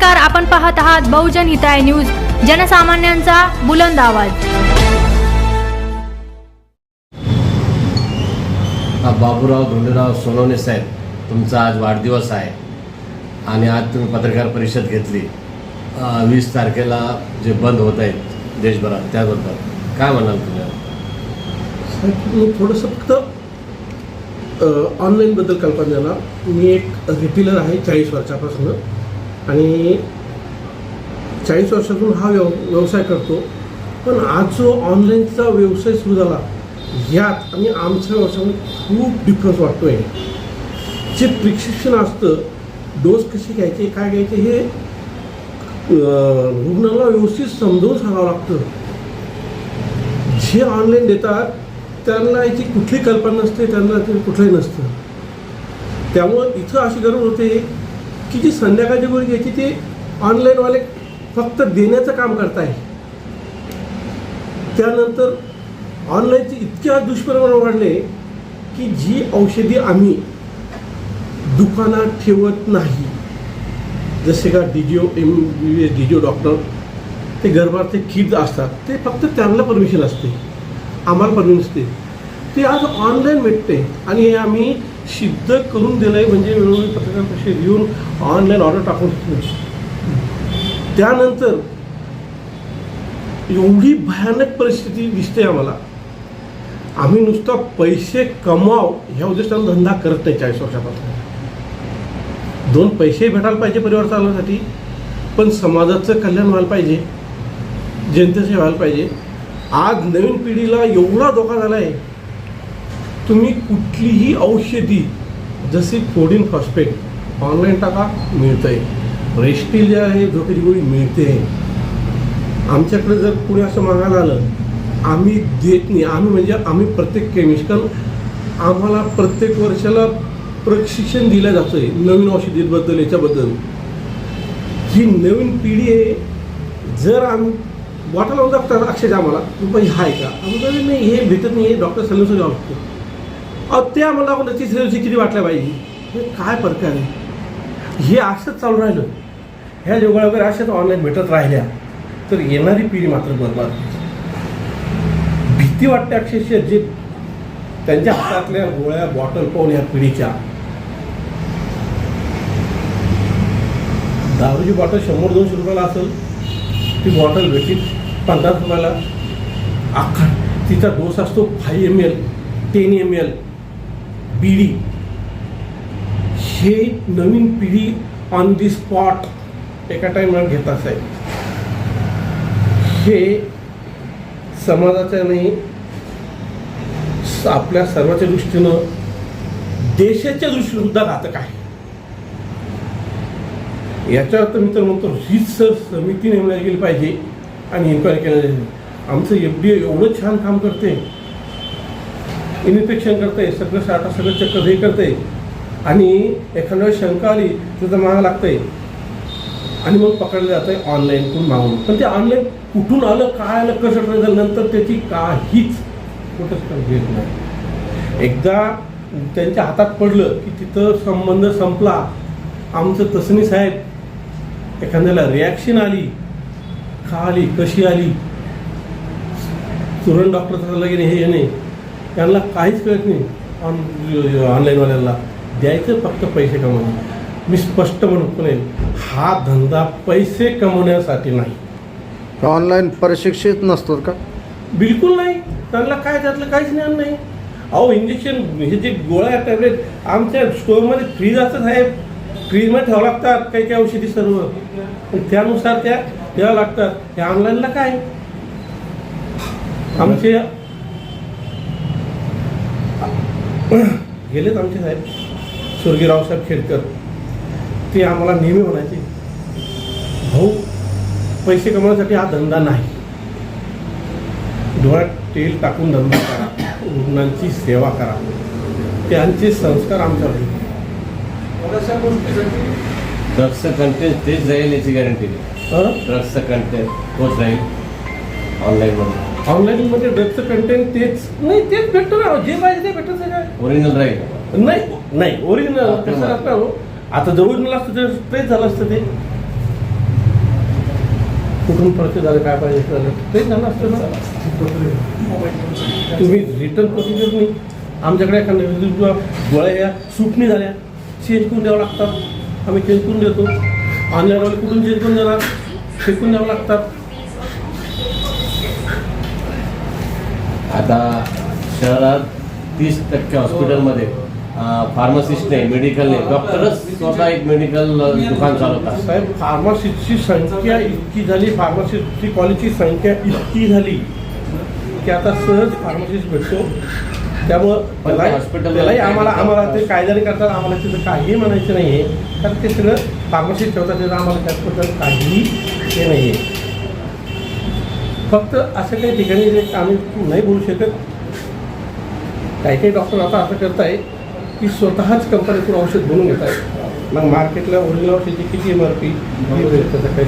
नमस्कार, आपण पाहत आहात बहुजन हिताय न्यूज, जनसामान्यांचा बुलंद आवाज। बाबूराव धोंडीराव सोनवणे साहेब, तुमचा आज वाढदिवस आहे आणि आज तुम्ही पत्रकार परिषद घेतली। 20 तारखेला जे बंद होत आहेत देशभरात, त्याबद्दल काय म्हणाल तुम्ही? मी थोडंसं फक्त ऑनलाईनबद्दल कल्पना द्यायला, मी एक रिटेलर आहे 40 वर्षापासून आणि 40 वर्षातून हा व्यवसाय करतो। पण आज जो ऑनलाईनचा व्यवसाय सुरू झाला यात आणि आमच्या व्यवसायामध्ये खूप डिफरन्स वाटतो आहे। जे प्रिस्क्रिप्शन असतं, डोस कसे घ्यायचे, काय घ्यायचे, हे रुग्णाला व्यवस्थित समजावून सांगावं लागतं। जे ऑनलाईन देतात त्यांना याची कुठली कल्पना नसते, त्यांना ते कुठलंही नसतं। त्यामुळं इथं अशी गरज होते की जी संध्याकाळची गोळी घ्यायची ते ऑनलाईनवाले फक्त देण्याचं काम करत आहे। त्यानंतर ऑनलाईनचे इतके दुष्परिणाम वाढले की जी औषधी आम्ही दुकानात ठेवत नाही, जसे का DGO डॉक्टर, ते गर्भाचे किट असतात, ते फक्त त्यांना परमिशन असते, आम्हाला परमिशन नसते। ते आज ऑनलाईन भेटते आणि हे आम्ही सिद्ध करून दिलं आहे। म्हणजे वेळोवेळी पत्रकार परिषद येऊन ऑनलाईन ऑर्डर टाकून त्यानंतर एवढी भयानक परिस्थिती दिसते आम्हाला। आम्ही नुसता पैसे कमाव ह्या उद्देशाने धंदा करत नाही 40 वर्षापासून। 2 पैसे भेटायला पाहिजे परिवार चालवण्यासाठी, पण समाजाचं कल्याण व्हायला पाहिजे, जनतेचं व्हायला पाहिजे। आज नवीन पिढीला एवढा धोका झाला आहे, तुम्ही कुठलीही औषधी जसे कोडिन फॉस्फेट ऑनलाईन टाका, मिळतंय। रेस्टिल जे आहे झोपेची गोळी मिळते। आमच्याकडे जर कोणी असं मागायला आलं, आम्ही देत नाही। आम्ही प्रत्येक केमिकल, आम्हाला प्रत्येक वर्षाला प्रशिक्षण दिलं जातं आहे नवीन औषधीबद्दल, याच्याबद्दल। जी नवीन पिढी आहे, जर आम्ही बॉटल लावून दाखवतात अक्षरशः आम्हाला रुपये आहे का, आम्ही नाही, हे भेटत नाही, हे डॉक्टर सल्ल्यानुसार घ्यावं लागतं। ते आम्हाला आपण त्याची किती वाटल्या पाहिजे, हे काय प्रकार आहे? हे असंच चालू राहिलं, ह्या जोगळ्या वगैरे अशाच ऑनलाईन भेटत राहिल्या तर येणारी पिढी मात्र बरबाद। भीती वाटते अक्षरशः, जे त्यांच्या हातातल्या गोळ्या बॉटल पाहून ह्या पिढीच्या। दारूची बॉटल 100-200 रुपयाला असेल, ती बॉटल भेटली 50 रुपयाला। अख्खा तिचा डोस असतो 5 ml, 10 ml बीडी। हे नवीन पिढी ऑन दी स्पॉट एका टाइमला घेत असाय। हे समाजाच्या नाही, आपल्या सर्वांच्या दृष्टीनं, देशाच्या दृष्टीनं सुद्धा घातक आहे। याच्यावर मी तर म्हणतो रीतसर समिती नेमण्यात गेली पाहिजे आणि इन्क्वायरी केली पाहिजे। आमचं FDA एवढं छान काम करते, इन्फेक्शन करते, सगळं साठा सगळं चक्कर हे करते, आणि एखाद्या वेळेस शंका आली तर मागं लागतंय आणि मग पकडलं जातं आहे ऑनलाईन करून मागून। पण ते ऑनलाईन कुठून आलं, काय आलं, कसं झालं, नंतर त्याची काहीच कुठंच घेत नाही। एकदा त्यांच्या हातात पडलं की तिथं संबंध संपला। आमचं तसं नाही साहेब, एखाद्याला रिॲक्शन आली, का आली, कशी आली, तुरंत डॉक्टरचा सल्ला घेणे, हे नाही, त्यांना काहीच कळत नाही। ऑनलाईनवाल्यांना द्यायचं फक्त पैसे कमवणे। मी स्पष्ट म्हणतो नाही, हा धंदा पैसे कमवण्यासाठी नाही। ऑनलाईन प्रशिक्षित नसतो का? बिलकुल नाही, त्यांना काय त्यातलं काहीच ज्ञान नाही। अहो, इंजेक्शन, हे जे गोळ्या टॅबलेट आमच्या स्टोअरमध्ये फ्रीज असतं साहेब, फ्रीजमध्ये ठेवावं लागतात काही काही औषधी सर्व, त्यानुसार त्या द्यावं लागतात। त्या ऑनलाईनला काय, आमचे गेलेत आमचे साहेब स्वर्गीय रावसाहेब खेडकर, ते आम्हाला नेहमी म्हणायचे, भाऊ पैसे कमवण्यासाठी हा धंदा नाही, डोळ्यात तेल टाकून धंदा करा, रुग्णांची सेवा करा। त्यांचे संस्कार आमच्यावर। ड्रग्सचं कंटेंट तेच जाईल याची गॅरंटी नाही। ड्रग्सचं कंटेंट तोच राहील ऑनलाईनमध्ये। ऑनलाईनमध्ये ड्रग्सचं कंटेंट तेच नाही, तेच भेटतं ना, जे पाहिजे ते भेटत आहे। ओरिजिनल राहील नाही, ओरिजिनल कसं असतं, आता जर ओरिजिनल असतं तर तेच झालं असतं ते। कुठून परत झालं काय पाहिजे झालं ते झालं असतं ना. तुम्ही रिटर्न प्रोसिजर नाही आमच्याकडे एखाद्या गोळ्या ह्या सूट नाही झाल्या चेंज करून द्यावं लागतात. आम्ही चेंज करून देतो. ऑनलाईनवाले कुठून चेंज करून देणार फेकून द्यावं लागतात. आता शहरात 30% हॉस्पिटलमध्ये फार्मासिस्ट नाही, मेडिकल नाही, डॉक्टरच स्वतः एक मेडिकल दुकान चालवतात. साहेब फार्मासिस्टची संख्या इतकी झाली, फार्मासिस्टची कॉलेजची संख्या इतकी झाली की आता सहज फार्मासिस्ट भेटतो. त्यामुळं त्यालाही आम्हाला ते कायद्याने करतात. आम्हाला तिथं काहीही म्हणायचं नाही आहे कारण ते सगळं फार्मासिस्ट ठेवतात. त्याचं आम्हाला त्याबद्दल काहीही हे नाही आहे. फक्त असं काही ठिकाणी जे आम्ही नाही बोलू शकत. काही डॉक्टर आता असं करत आहे की स्वतःच कंपनीतून औषध बनवून घेत आहे. मग मार्केटला ओरिजिनल औषधाची किती MRP त्याचा काही